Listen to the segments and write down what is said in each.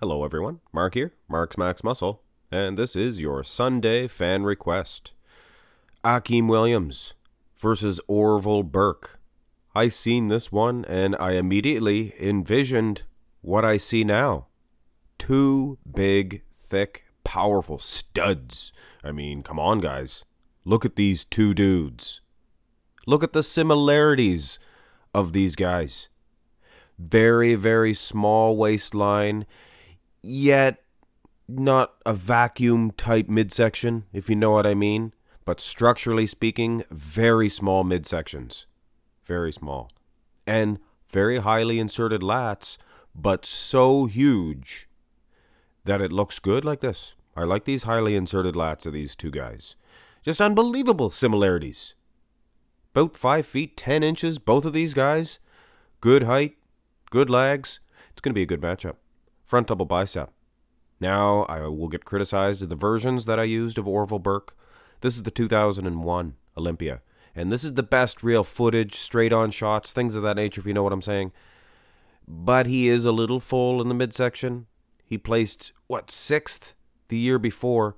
Hello everyone, Mark here, Mark's Max Muscle, and this is your Sunday fan request. Akim Williams versus Orville Burke. I seen this one and I immediately envisioned what I see now. Two big, thick, powerful studs. I mean, come on guys. Look at these two dudes. Look at the similarities of these guys. Very, very small waistline, yet not a vacuum type midsection, if you know what I mean. But structurally speaking, very small midsections. Very small. And very highly inserted lats, but so huge that it looks good like this. I like these highly inserted lats of these two guys. Just unbelievable similarities. About 5 feet 10 inches, both of these guys. Good height, good legs. It's going to be a good matchup. Front double bicep. Now I will get criticized of the versions that I used of Orville Burke. This is the 2001 Olympia. And this is the best real footage, straight-on shots, things of that nature, if you know what I'm saying. But he is a little full in the midsection. He placed, sixth the year before?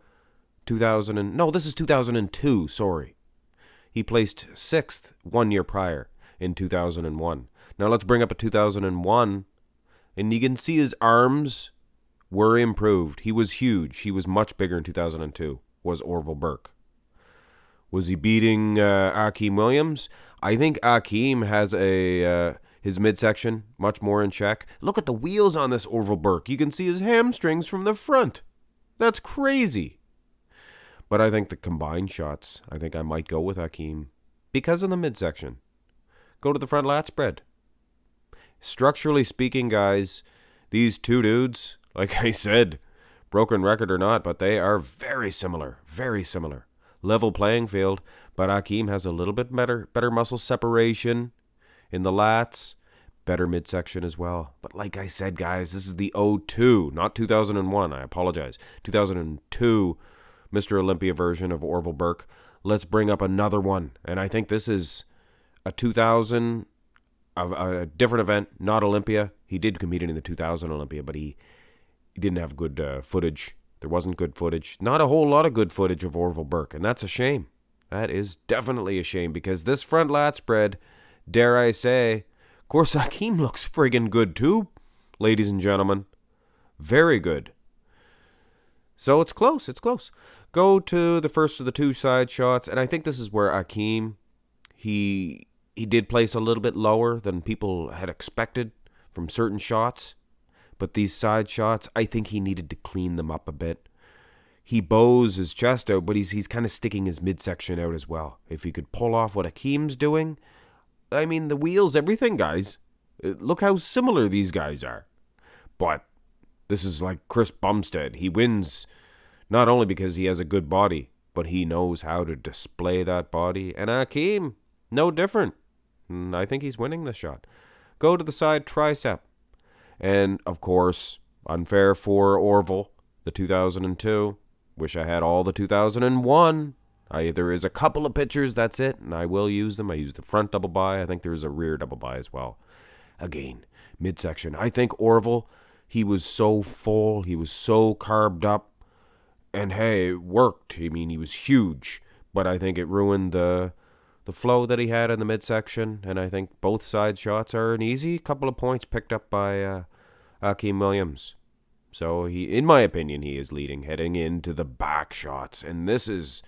This is 2002, sorry. He placed sixth 1 year prior in 2001. Now let's bring up a 2001, and you can see his arms were improved. He was huge. He was much bigger in 2002, was Orville Burke. Was he beating Akim Williams? I think Akim has his midsection much more in check. Look at the wheels on this Orville Burke. You can see his hamstrings from the front. That's crazy. But I think the combined shots, I think I might go with Akim because of the midsection. Go to the front lat spread. Structurally speaking, guys, these two dudes, like I said, broken record or not, but they are very similar. Very similar. Level playing field, but Akim has a little bit better muscle separation in the lats, better midsection as well. But like I said, guys, this is the 02, not 2001. I apologize. 2002 Mr. Olympia version of Orville Burke. Let's bring up another one, and I think this is a 2000, a different event, not Olympia. He did compete in the 2000 Olympia, but he didn't have good footage. There wasn't good footage. Not a whole lot of good footage of Orville Burke, and that's a shame. That is definitely a shame, because this front lat spread, dare I say, of course, Akim looks friggin' good too, ladies and gentlemen. Very good. So it's close, Go to the first of the two side shots, and I think this is where Akim, he did place a little bit lower than people had expected from certain shots. But these side shots, I think he needed to clean them up a bit. He bows his chest out, but he's kind of sticking his midsection out as well. If he could pull off what Akim's doing, I mean, the wheels, everything, guys. Look how similar these guys are. But this is like Chris Bumstead. He wins not only because he has a good body, but he knows how to display that body. And Akim, no different. I think he's winning this shot. Go to the side tricep. And, of course, unfair for Orville, the 2002. Wish I had all the 2001. There is a couple of pictures, that's it, and I will use them. I use the front double bi. I think there is a rear double bi as well. Again, midsection. I think Orville, he was so full, he was so carved up, and hey, it worked. I mean, he was huge, but I think it ruined the flow that he had in the midsection, and I think both side shots are an easy couple of points picked up by Akim Williams. So in my opinion, he is leading heading into the back shots, and this is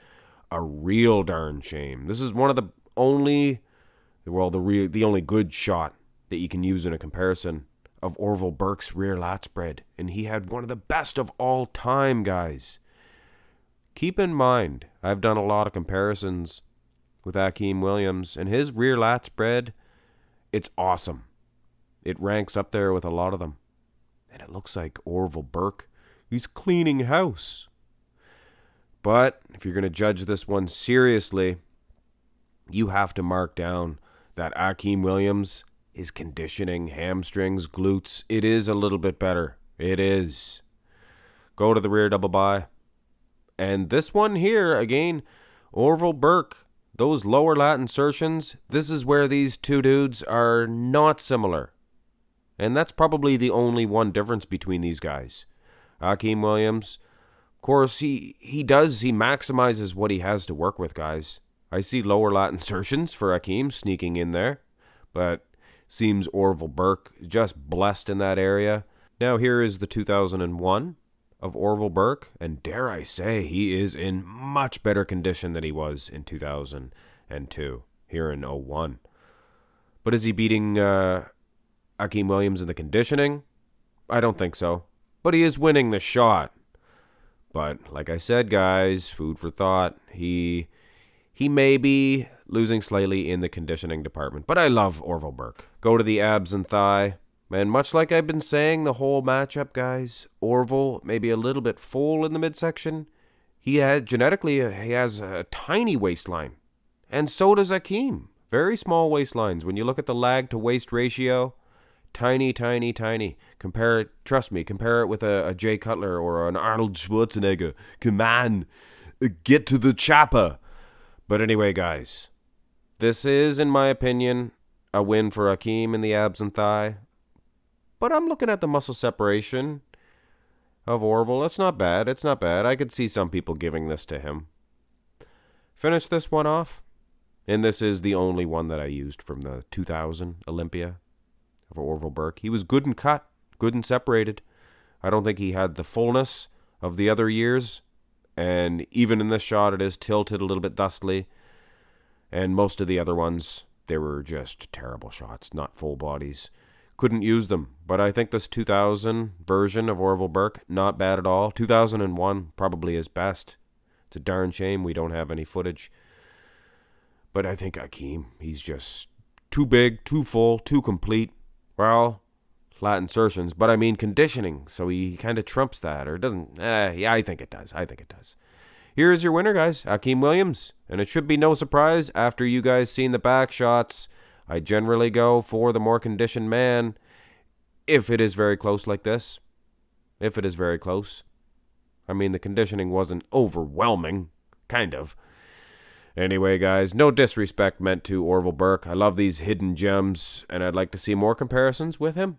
a real darn shame. This is one of the only, the only good shot that you can use in a comparison of Orville Burke's rear lat spread, and he had one of the best of all time, guys. Keep in mind, I've done a lot of comparisons with Akim Williams, and his rear lat spread, it's awesome. It ranks up there with a lot of them. And it looks like Orville Burke, he's cleaning house. But if you're going to judge this one seriously, you have to mark down that Akim Williams, his conditioning, hamstrings, glutes, it is a little bit better. It is. Go to the rear double bi. And this one here, again, Orville Burke, those lower lat insertions, this is where these two dudes are not similar. And that's probably the only one difference between these guys. Akim Williams, of course, he maximizes what he has to work with, guys. I see lower lat insertions for Akim sneaking in there, but seems Orville Burke just blessed in that area. Now here is the 2001 of Orville Burke, and dare I say, he is in much better condition than he was in 2002, here in 01. But is he beating Akim Williams in the conditioning? I don't think so. But he is winning the shot. But like I said, guys, food for thought. He may be losing slightly in the conditioning department, but I love Orville Burke. Go to the abs and thigh. Man, much like I've been saying the whole matchup, guys, Orville maybe a little bit full in the midsection. He has a tiny waistline. And so does Akim. Very small waistlines. When you look at the lag to waist ratio, tiny, tiny, tiny. Compare it with a Jay Cutler or an Arnold Schwarzenegger. Come on, get to the chopper. But anyway, guys, this is, in my opinion, a win for Akim in the abs and thigh. But I'm looking at the muscle separation of Orville. It's not bad. I could see some people giving this to him. Finish this one off. And this is the only one that I used from the 2000 Olympia of Orville Burke. He was good and cut, good and separated. I don't think he had the fullness of the other years. And even in this shot, it is tilted a little bit dustly. And most of the other ones, they were just terrible shots, not full bodies. Couldn't use them. But I think this 2000 version of Orville Burke, not bad at all. 2001, probably his best. It's a darn shame we don't have any footage. But I think Akim, he's just too big, too full, too complete. Well, lat insertions, but I mean conditioning, so he kind of trumps that, or doesn't. Yeah, I think it does. Here is your winner, guys, Akim Williams. And it should be no surprise, after you guys seen the back shots, I generally go for the more conditioned man, if it is very close like this. If it is very close. I mean, the conditioning wasn't overwhelming, kind of. Anyway, guys, no disrespect meant to Orville Burke. I love these hidden gems, and I'd like to see more comparisons with him.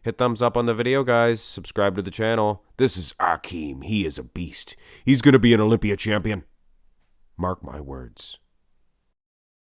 Hit thumbs up on the video, guys. Subscribe to the channel. This is Akim. He is a beast. He's going to be an Olympia champion. Mark my words.